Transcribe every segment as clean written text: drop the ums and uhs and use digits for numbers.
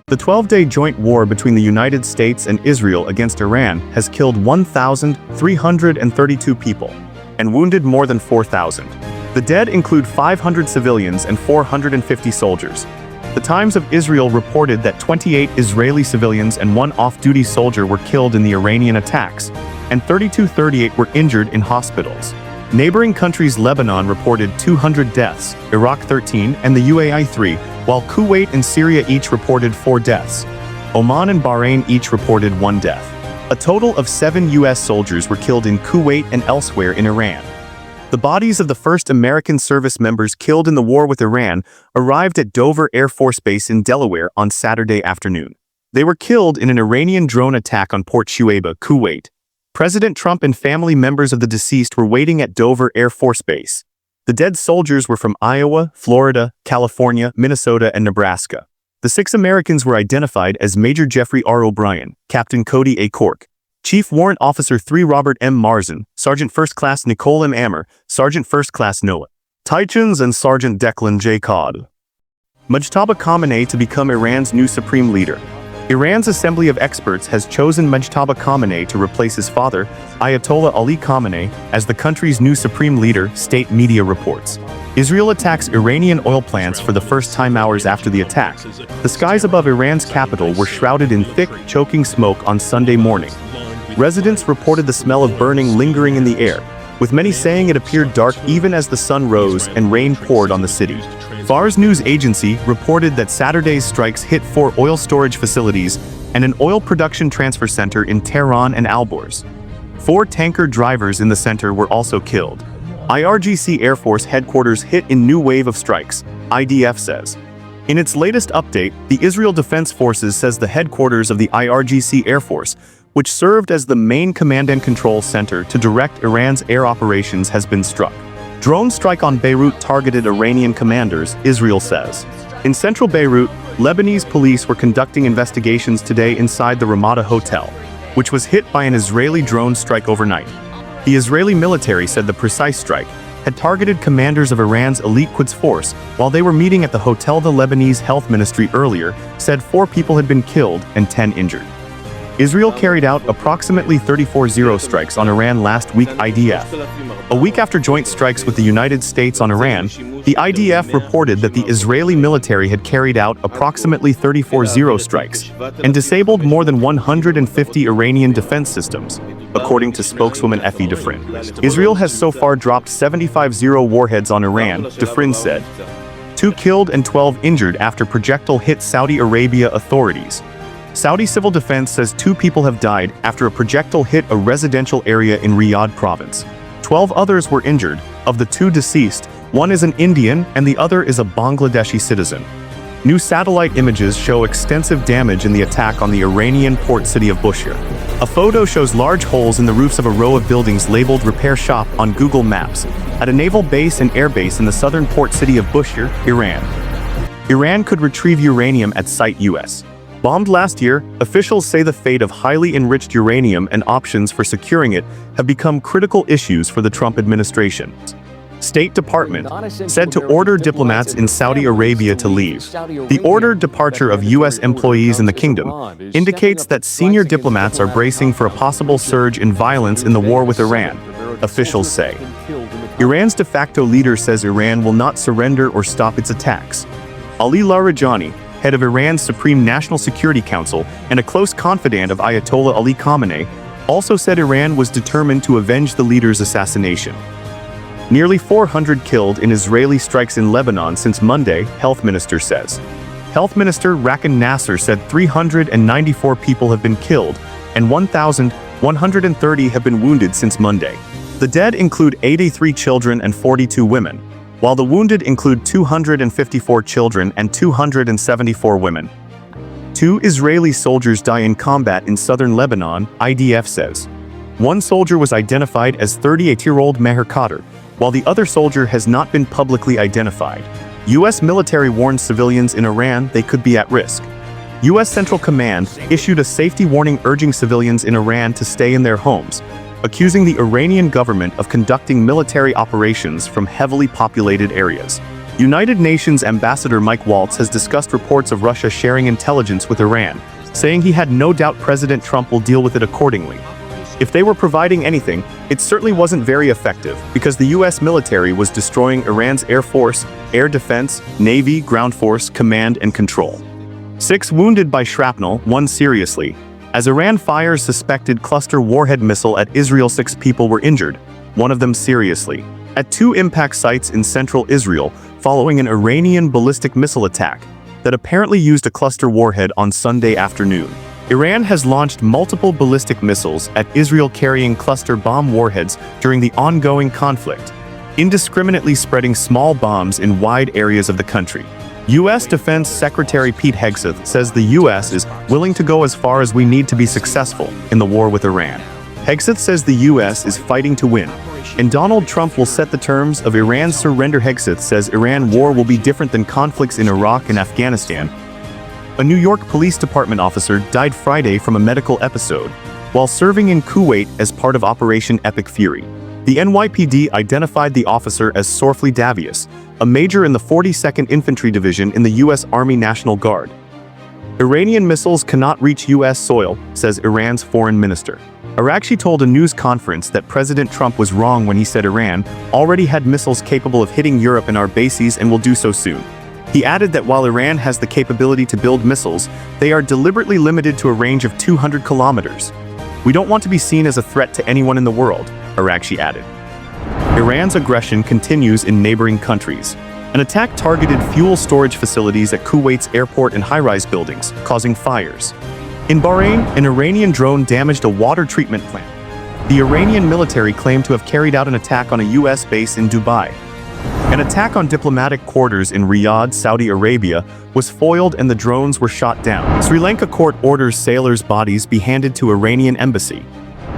The 12-day joint war between the United States and Israel against Iran has killed 1,332 people and wounded more than 4,000. The dead include 500 civilians and 450 soldiers. The Times of Israel reported that 28 Israeli civilians and one off-duty soldier were killed in the Iranian attacks, and 38 were injured in hospitals. Neighboring countries Lebanon reported 200 deaths, Iraq 13, and the UAE 3, while Kuwait and Syria each reported 4 deaths. Oman and Bahrain each reported 1 death. A total of 7 U.S. soldiers were killed in Kuwait and elsewhere in Iran. The bodies of the first American service members killed in the war with Iran arrived at Dover Air Force Base in Delaware on Saturday afternoon. They were killed in an Iranian drone attack on Port Shuaibah, Kuwait. President Trump and family members of the deceased were waiting at Dover Air Force Base. The dead soldiers were from Iowa, Florida, California, Minnesota, and Nebraska. The 6 Americans were identified as Major Jeffrey R. O'Brien, Captain Cody A. Cork, Chief Warrant Officer 3 Robert M. Marzin, Sergeant First Class Nicole M. Ammer, Sergeant First Class Noah Tychens, and Sergeant Declan J. Codd. Mujtaba Khamenei to become Iran's new supreme leader. Iran's Assembly of Experts has chosen Mujtaba Khamenei to replace his father, Ayatollah Ali Khamenei, as the country's new supreme leader, state media reports. Israel attacks Iranian oil plants for the first time hours after the attack. The skies above Iran's capital were shrouded in thick, choking smoke on Sunday morning. Residents reported the smell of burning lingering in the air, with many saying it appeared dark even as the sun rose and rain poured on the city. Fars news agency reported that Saturday's strikes hit 4 oil storage facilities and an oil production transfer center in Tehran and Alborz. 4 tanker drivers in the center were also killed. IRGC Air Force headquarters hit in new wave of strikes, IDF says. In its latest update, the Israel Defense Forces says the headquarters of the IRGC Air Force, which served as the main command and control center to direct Iran's air operations, has been struck. Drone strike on Beirut targeted Iranian commanders, Israel says. In central Beirut, Lebanese police were conducting investigations today inside the Ramada Hotel, which was hit by an Israeli drone strike overnight. The Israeli military said the precise strike had targeted commanders of Iran's elite Quds force while they were meeting at the hotel. The Lebanese health ministry earlier said 4 people had been killed and 10 injured. Israel carried out approximately 34 zero strikes on Iran last week, IDF. A week after joint strikes with the United States on Iran, the IDF reported that the Israeli military had carried out approximately 34 zero strikes and disabled more than 150 Iranian defense systems, according to spokeswoman Effie Defrin. Israel has so far dropped 75 zero warheads on Iran, Defrin said. 2 killed and 12 injured after projectile hit Saudi Arabia authorities. Saudi Civil Defense says 2 people have died after a projectile hit a residential area in Riyadh province. 12 others were injured. Of the 2 deceased, one is an Indian and the other is a Bangladeshi citizen. New satellite images show extensive damage in the attack on the Iranian port city of Bushehr. A photo shows large holes in the roofs of a row of buildings labeled Repair Shop on Google Maps at a naval base and airbase in the southern port city of Bushehr, Iran. Iran could retrieve uranium at site U.S. bombed last year. Officials say the fate of highly enriched uranium and options for securing it have become critical issues for the Trump administration. State Department said to order diplomats in Saudi Arabia to leave. The ordered departure of U.S. employees in the kingdom indicates that senior diplomats are bracing for a possible surge in violence in the war with Iran, officials say. Iran's de facto leader says Iran will not surrender or stop its attacks. Ali Larijani, head of Iran's Supreme National Security Council and a close confidant of Ayatollah Ali Khamenei, also said Iran was determined to avenge the leader's assassination. Nearly 400 killed in Israeli strikes in Lebanon since Monday, Health Minister says. Health Minister Rakan Nasser said 394 people have been killed and 1,130 have been wounded since Monday. The dead include 83 children and 42 women, while the wounded include 254 children and 274 women. 2 Israeli soldiers die in combat in southern Lebanon, IDF says. One soldier was identified as 38-year-old Meher Khader, while the other soldier has not been publicly identified. U.S. military warned civilians in Iran they could be at risk. U.S. Central Command issued a safety warning urging civilians in Iran to stay in their homes, accusing the Iranian government of conducting military operations from heavily populated areas. United Nations Ambassador Mike Waltz has discussed reports of Russia sharing intelligence with Iran, saying he had no doubt President Trump will deal with it accordingly. If they were providing anything, it certainly wasn't very effective, because the US military was destroying Iran's Air Force, air defense, Navy, ground force, command and control. 6 wounded by shrapnel, 1 seriously. As Iran fires suspected cluster warhead missile at Israel, 6 people were injured, 1 of them seriously, at 2 impact sites in central Israel, following an Iranian ballistic missile attack that apparently used a cluster warhead on Sunday afternoon. Iran has launched multiple ballistic missiles at Israel carrying cluster bomb warheads during the ongoing conflict, indiscriminately spreading small bombs in wide areas of the country. U.S. Defense Secretary Pete Hegseth says the U.S. is willing to go as far as we need to be successful in the war with Iran. Hegseth says the U.S. is fighting to win, and Donald Trump will set the terms of Iran's surrender. Hegseth says Iran war will be different than conflicts in Iraq and Afghanistan. A New York Police Department officer died Friday from a medical episode while serving in Kuwait as part of Operation Epic Fury. The NYPD identified the officer as Sorfli Davius, a major in the 42nd Infantry Division in the U.S. Army National Guard. Iranian missiles cannot reach U.S. soil, says Iran's foreign minister. Arakshi told a news conference that President Trump was wrong when he said Iran already had missiles capable of hitting Europe and our bases and will do so soon. He added that while Iran has the capability to build missiles, they are deliberately limited to a range of 200 kilometers. We don't want to be seen as a threat to anyone in the world, Arakshi added. Iran's aggression continues in neighboring countries. An attack targeted fuel storage facilities at Kuwait's airport and high-rise buildings, causing fires. In Bahrain, an Iranian drone damaged a water treatment plant. The Iranian military claimed to have carried out an attack on a U.S. base in Dubai. An attack on diplomatic quarters in Riyadh, Saudi Arabia, was foiled and the drones were shot down. Sri Lanka court orders sailors' bodies be handed to Iranian embassy.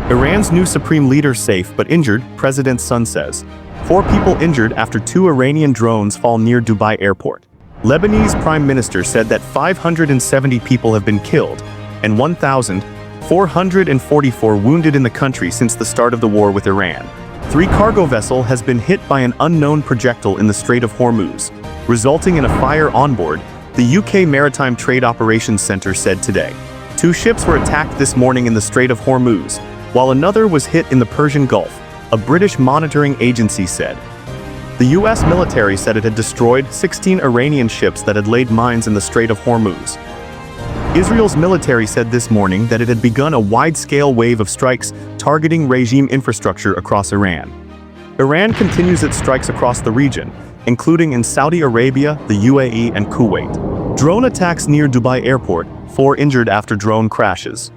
Iran's new supreme leader safe but injured, president's son says. 4 people injured after 2 Iranian drones fall near Dubai airport. Lebanese prime minister said that 570 people have been killed and 1,444 wounded in the country since the start of the war with Iran. 3 cargo vessel has been hit by an unknown projectile in the Strait of Hormuz, resulting in a fire on board, the UK Maritime Trade Operations Centre said today. 2 ships were attacked this morning in the Strait of Hormuz, while another was hit in the Persian Gulf, a British monitoring agency said. The US military said it had destroyed 16 Iranian ships that had laid mines in the Strait of Hormuz. Israel's military said this morning that it had begun a wide-scale wave of strikes targeting regime infrastructure across Iran. Iran continues its strikes across the region, including in Saudi Arabia, the UAE, and Kuwait. Drone attacks near Dubai airport, 4 injured after drone crashes.